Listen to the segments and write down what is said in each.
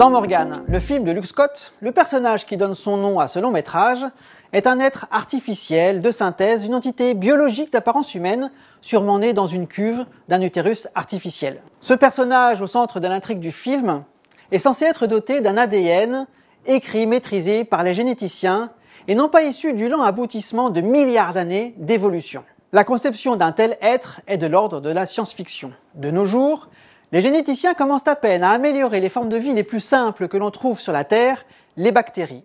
Dans Morgane, le film de Luke Scott, le personnage qui donne son nom à ce long métrage est un être artificiel, de synthèse, une entité biologique d'apparence humaine, sûrement né dans une cuve d'un utérus artificiel. Ce personnage, au centre de l'intrigue du film, est censé être doté d'un ADN écrit, maîtrisé par les généticiens et non pas issu du lent aboutissement de milliards d'années d'évolution. La conception d'un tel être est de l'ordre de la science-fiction. De nos jours, les généticiens commencent à peine à améliorer les formes de vie les plus simples que l'on trouve sur la Terre, les bactéries.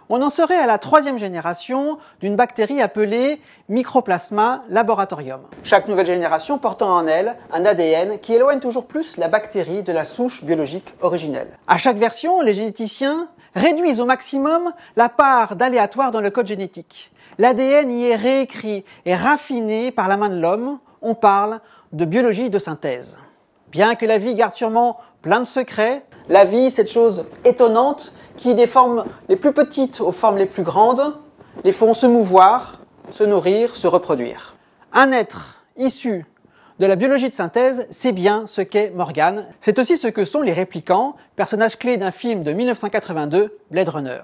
On en serait à la 3e génération d'une bactérie appelée Mycoplasma laboratorium. Chaque nouvelle génération portant en elle un ADN qui éloigne toujours plus la bactérie de la souche biologique originelle. À chaque version, les généticiens réduisent au maximum la part d'aléatoire dans le code génétique. L'ADN y est réécrit et raffiné par la main de l'homme. On parle de biologie de synthèse. Bien que la vie garde sûrement plein de secrets, la vie, cette chose étonnante qui, des formes les plus petites aux formes les plus grandes, les font se mouvoir, se nourrir, se reproduire. Un être issu de la biologie de synthèse, c'est bien ce qu'est Morgane. C'est aussi ce que sont les réplicants, personnages clés d'un film de 1982, Blade Runner.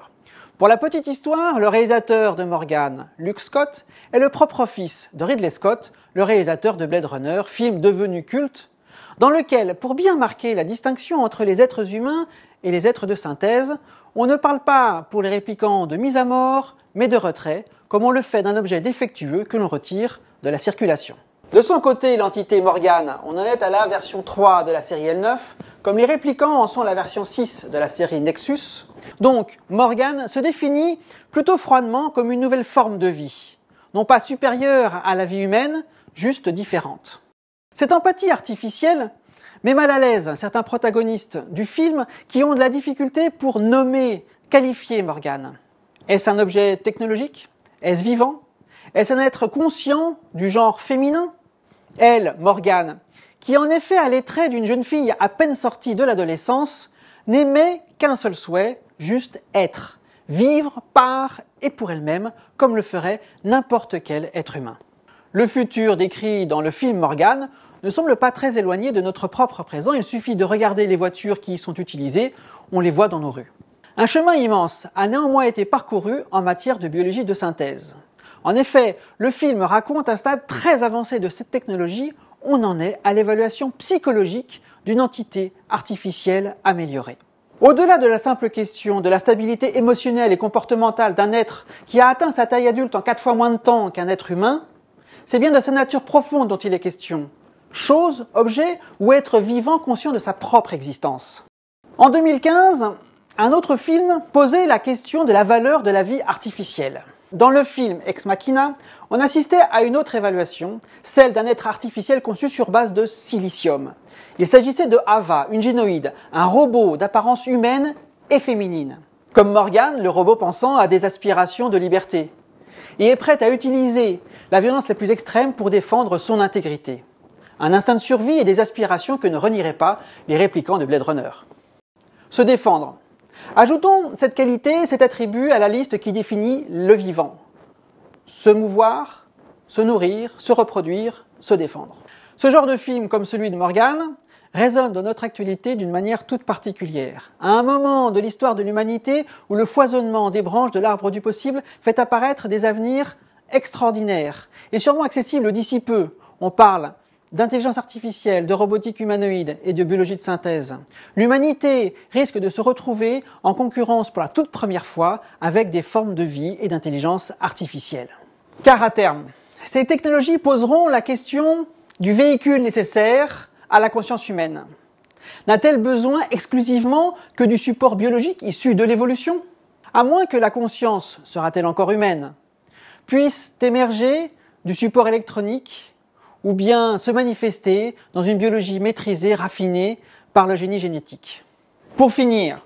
Pour la petite histoire, le réalisateur de Morgane, Luke Scott, est le propre fils de Ridley Scott, le réalisateur de Blade Runner, film devenu culte, dans lequel, pour bien marquer la distinction entre les êtres humains et les êtres de synthèse, on ne parle pas pour les réplicants de mise à mort, mais de retrait, comme on le fait d'un objet défectueux que l'on retire de la circulation. De son côté, l'entité Morgane, on en est à la version 3 de la série L9, comme les réplicants en sont la version 6 de la série Nexus. Donc, Morgane se définit plutôt froidement comme une nouvelle forme de vie, non pas supérieure à la vie humaine, juste différente. Cette empathie artificielle met mal à l'aise certains protagonistes du film qui ont de la difficulté pour nommer, qualifier Morgane. Est-ce un objet technologique? Est-ce vivant? Est-ce un être conscient du genre féminin? Elle, Morgane, qui en effet a les traits d'une jeune fille à peine sortie de l'adolescence, n'aimait qu'un seul souhait, juste être, vivre par et pour elle-même, comme le ferait n'importe quel être humain. Le futur décrit dans le film Morgane ne semble pas très éloigné de notre propre présent. Il suffit de regarder les voitures qui y sont utilisées, on les voit dans nos rues. Un chemin immense a néanmoins été parcouru en matière de biologie de synthèse. En effet, le film raconte un stade très avancé de cette technologie. On en est à l'évaluation psychologique d'une entité artificielle améliorée. Au-delà de la simple question de la stabilité émotionnelle et comportementale d'un être qui a atteint sa taille adulte en 4 fois moins de temps qu'un être humain, c'est bien de sa nature profonde dont il est question. Chose, objet ou être vivant conscient de sa propre existence. En 2015, un autre film posait la question de la valeur de la vie artificielle. Dans le film Ex Machina, on assistait à une autre évaluation, celle d'un être artificiel conçu sur base de silicium. Il s'agissait de Ava, une génoïde, un robot d'apparence humaine et féminine. Comme Morgane, le robot pensant à des aspirations de liberté, et est prêt à utiliser la violence la plus extrême pour défendre son intégrité. Un instinct de survie et des aspirations que ne renieraient pas les réplicants de Blade Runner. Se défendre. Ajoutons cette qualité, cet attribut à la liste qui définit le vivant. Se mouvoir, se nourrir, se reproduire, se défendre. Ce genre de film, comme celui de Morgane, résonne dans notre actualité d'une manière toute particulière. À un moment de l'histoire de l'humanité où le foisonnement des branches de l'arbre du possible fait apparaître des avenirs extraordinaires et sûrement accessibles d'ici peu. On parle d'intelligence artificielle, de robotique humanoïde et de biologie de synthèse. L'humanité risque de se retrouver en concurrence pour la toute première fois avec des formes de vie et d'intelligence artificielle. Car à terme, ces technologies poseront la question du véhicule nécessaire à la conscience humaine. N'a-t-elle besoin exclusivement que du support biologique issu de l'évolution? À moins que la conscience, sera-t-elle encore humaine, puisse émerger du support électronique ou bien se manifester dans une biologie maîtrisée, raffinée par le génie génétique. Pour finir,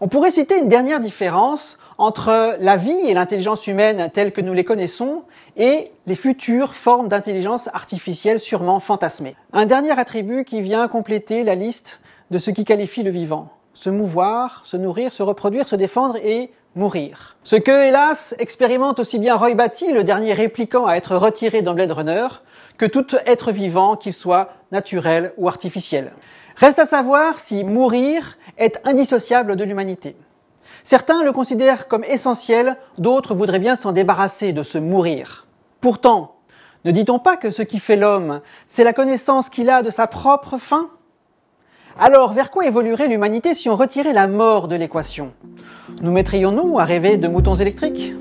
on pourrait citer une dernière différence entre la vie et l'intelligence humaine telles que nous les connaissons et les futures formes d'intelligence artificielle sûrement fantasmées. Un dernier attribut qui vient compléter la liste de ce qui qualifie le vivant. Se mouvoir, se nourrir, se reproduire, se défendre et mourir. Ce que, hélas, expérimente aussi bien Roy Batty, le dernier réplicant à être retiré dans Blade Runner, que tout être vivant, qu'il soit naturel ou artificiel. Reste à savoir si mourir est indissociable de l'humanité. Certains le considèrent comme essentiel, d'autres voudraient bien s'en débarrasser de ce mourir. Pourtant, ne dit-on pas que ce qui fait l'homme, c'est la connaissance qu'il a de sa propre fin ? Alors, vers quoi évoluerait l'humanité si on retirait la mort de l'équation ? Nous mettrions-nous à rêver de moutons électriques ?